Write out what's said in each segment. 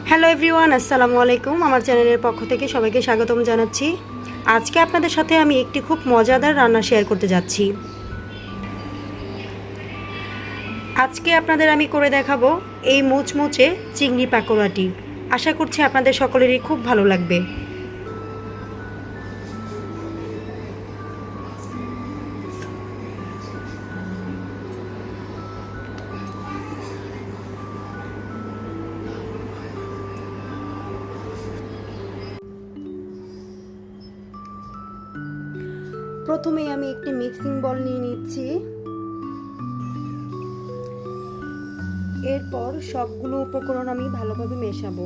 Hello everyone, আসসালামু আলাইকুম। আমার চ্যানেলের পক্ষ থেকে সবাইকে স্বাগতম জানাচ্ছি। আজকে আপনাদের সাথে আমি একটি খুব মজাদার রান্না শেয়ার করতে যাচ্ছি। আজকে আপনাদের আমি করে দেখাবো এই মুচমুচে চিংড়ি পাকোড়াটি। আশা করছি আপনাদের সকলেরই খুব ভালো লাগবে। প্রথমেই আমি একটি মিক্সিং বল নিয়ে নিচ্ছি। এরপর সবগুলো উপকরণ আমি ভালোভাবে মেশাবো।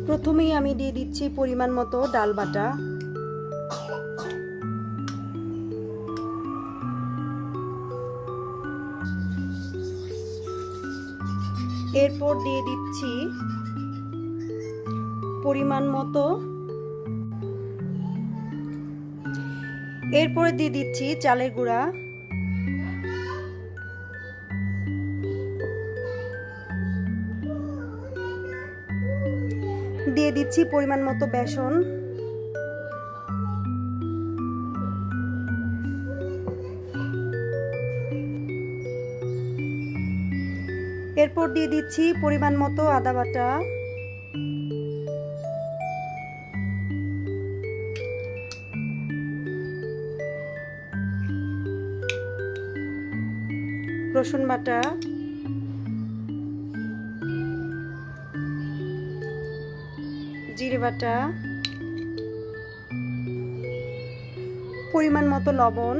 প্রথমেই আমি দিয়ে দিচ্ছি পরিমাণ মতো ডাল বাটা, এরপর দিয়ে দিচ্ছি পরিমাণ মতো, এরপরে দিয়ে দিচ্ছি চালের গুঁড়া, দিয়ে দিচ্ছি পরিমাণ মতো বেসন, এরপর দিয়ে দিচ্ছি পরিমাণ মতো আদা বাটা, রসুন বাটা, জিরে বাটা, পরিমাণ মতো লবণ,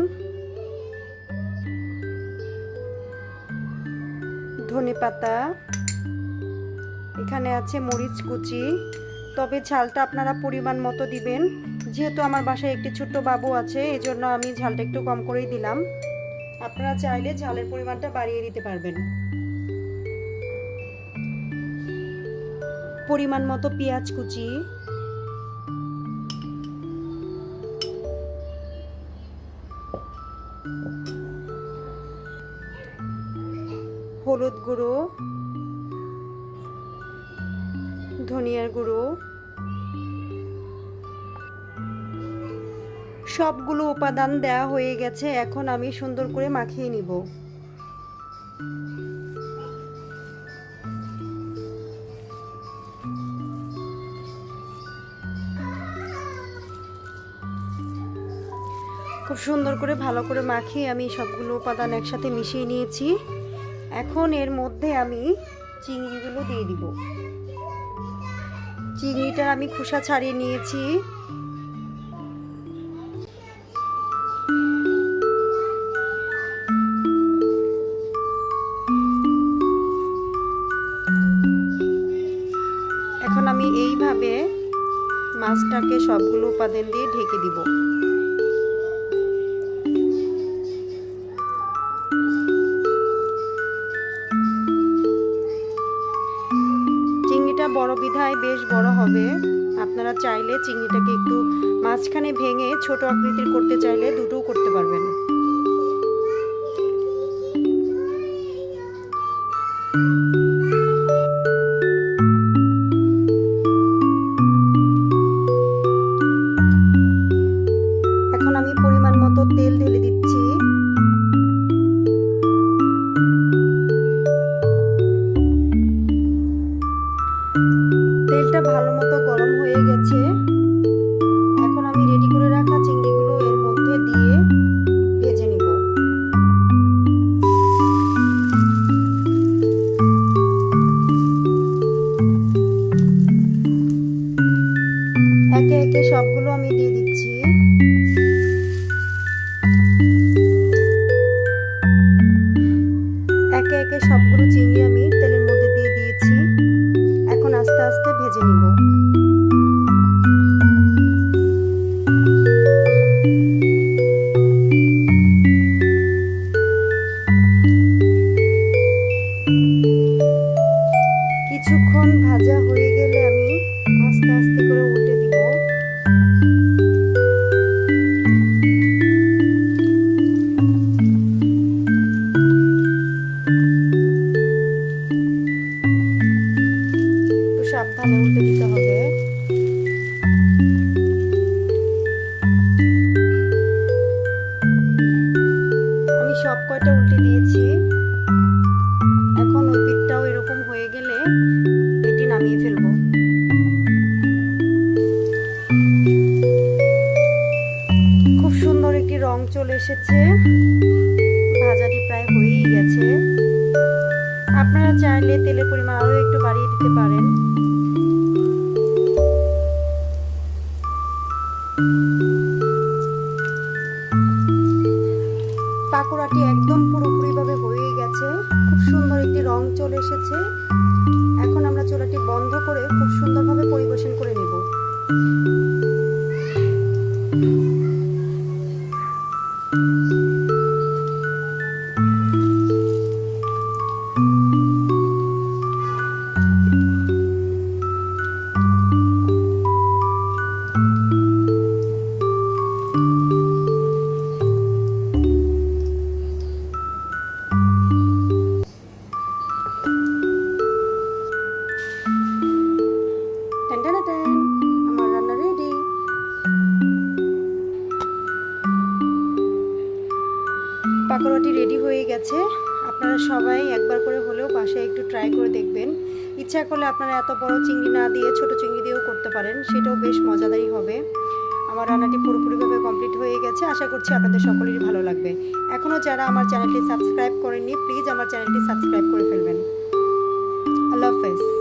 ধনেপাতা, এখানে আছে মরিচ কুচি। তবে ঝালটা আপনারা পরিমাণ মতো দিবেন। যেহেতু আমার বাসায় একটি ছোট্ট বাবু আছে, এজন্য আমি ঝালটা একটু কম করেই দিলাম। আপনারা চাইলে ঝালের পরিমাণটা বাড়িয়ে দিতে পারবেন। পরিমাণ মতো পেঁয়াজ কুচি, হলুদ গুঁড়ো, ধনিয়ার গুঁড়ো, সবগুলো উপাদান দেওয়া হয়ে গেছে। এখন আমি সুন্দর করে মাখিয়ে নিব। খুব সুন্দর করে ভালো করে মাখিয়ে আমি সবগুলো উপাদান একসাথে মিশিয়ে নিয়েছি। এখন এর মধ্যে আমি চিংড়িগুলো দিয়ে দিব। চিংড়িটার আমি খোসা ছাড়িয়ে নিয়েছি। এখন আমি এইভাবে মাছটাকে সবগুলো উপাদান দিয়ে ঢেকে দিব। চিংড়িটা বড় বিধায় বেশ বড় হবে। আপনারা চাইলে চিংড়িটাকে একটু মাঝখানে ভেঙে ছোট আকৃতির করতে চাইলে দুটোও করতে পারবেন। এখন আমি পরিমাণ মতো তেল ঢেলে দিচ্ছি। তেলটা ভালো মতো গরম হয়ে গেছে। এখন আমি রেডি করে রাখা চিংড়িগুলো এর মধ্যে দিয়ে ভেজে নিব। একে একে সবগুলো আমি দিয়ে দিচ্ছি। একে একে সবগুলো চিংড়ি আমি তেলের মধ্যে দিয়ে দিয়েছি। এখন আস্তে আস্তে ভেজে নিব। কিছুক্ষণ ভাজা হয়ে গেলে আমি আস্তে আস্তে করে উল্টে দিব। সব কয়টা উল্টে দিয়েছি। এখন ওই পিঠটাও এরকম হয়ে গেলে এটি নামিয়ে ফেলবো। খুব সুন্দর একটি রং চলে এসেছে, ভাজাটি প্রায় হয়েই গেছে। আপনারা চাইলে তেলের পরিমাণ আরও একটু বাড়িয়ে দিতে পারেন। পাকোড়াটি একদম পুরোপুরিভাবে হয়ে গেছে, খুব সুন্দর একটি রং চলে এসেছে। এখন আমরা চুলাটি বন্ধ করে খুব সুন্দরভাবে পরিবেশন করে নেব। আমার রান্না রেডি। পাকোড়াটি রেডি হয়ে গেছে। আপনারা সবাই একবার করে হলেও বাসায় একটু ট্রাই করে দেখবেন। ইচ্ছা করলে আপনারা এত বড় চিংড়ি না দিয়ে ছোট চিংড়ি দিয়েও করতে পারেন, সেটাও বেশ মজাদারই হবে। আমার রান্নাটি পুরোপুরিভাবে কমপ্লিট হয়ে গেছে, আশা করছি আপনাদের সকলেরই ভালো লাগবে। এখনও যারা আমার চ্যানেলটি সাবস্ক্রাইব করেননি, প্লিজ আমার চ্যানেলটি সাবস্ক্রাইব করে ফেলবেন। আল্লাহ হাফেজ।